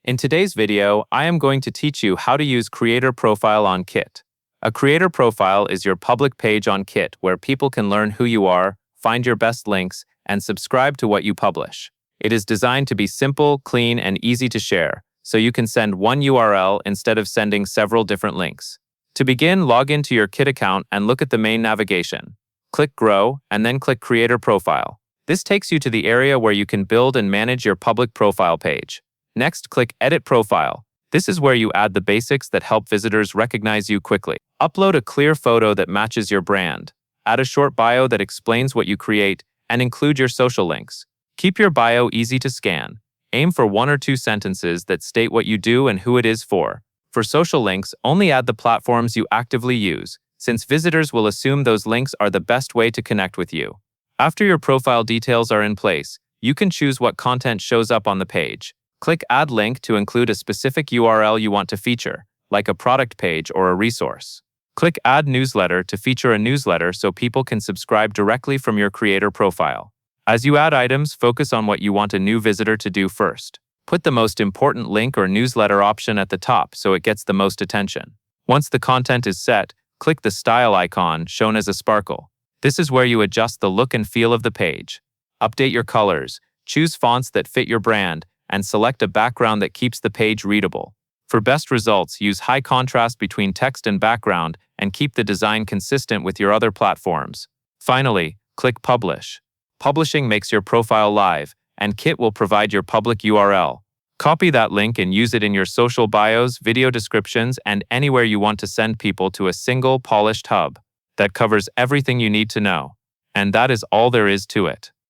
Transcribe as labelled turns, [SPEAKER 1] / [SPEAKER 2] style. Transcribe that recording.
[SPEAKER 1] In today's video, I am going to teach you how to use Creator Profile on Kit. A Creator Profile is your public page on Kit where people can learn who you are, find your best links, and subscribe to what you publish. It is designed to be simple, clean, and easy to share, so you can send one URL instead of sending several different links. To begin, log into your Kit account and look at the main navigation. Click Grow, and then click Creator Profile. This takes you to the area where you can build and manage your public profile page. Next, click Edit Profile. This is where you add the basics that help visitors recognize you quickly. Upload a clear photo that matches your brand. Add a short bio that explains what you create, and include your social links. Keep your bio easy to scan. Aim for 1 or 2 sentences that state what you do and who it is for. For social links, only add the platforms you actively use, since visitors will assume those links are the best way to connect with you. After your profile details are in place, you can choose what content shows up on the page. Click Add Link to include a specific URL you want to feature, like a product page or a resource. Click Add Newsletter to feature a newsletter so people can subscribe directly from your creator profile. As you add items, focus on what you want a new visitor to do first. Put the most important link or newsletter option at the top so it gets the most attention. Once the content is set, click the style icon shown as a sparkle. This is where you adjust the look and feel of the page. Update your colors, choose fonts that fit your brand, and select a background that keeps the page readable. For best results, use high contrast between text and background and keep the design consistent with your other platforms. Finally, click Publish. Publishing makes your profile live, and Kit will provide your public URL. Copy that link and use it in your social bios, video descriptions, and anywhere you want to send people to a single, polished hub that covers everything you need to know. And that is all there is to it.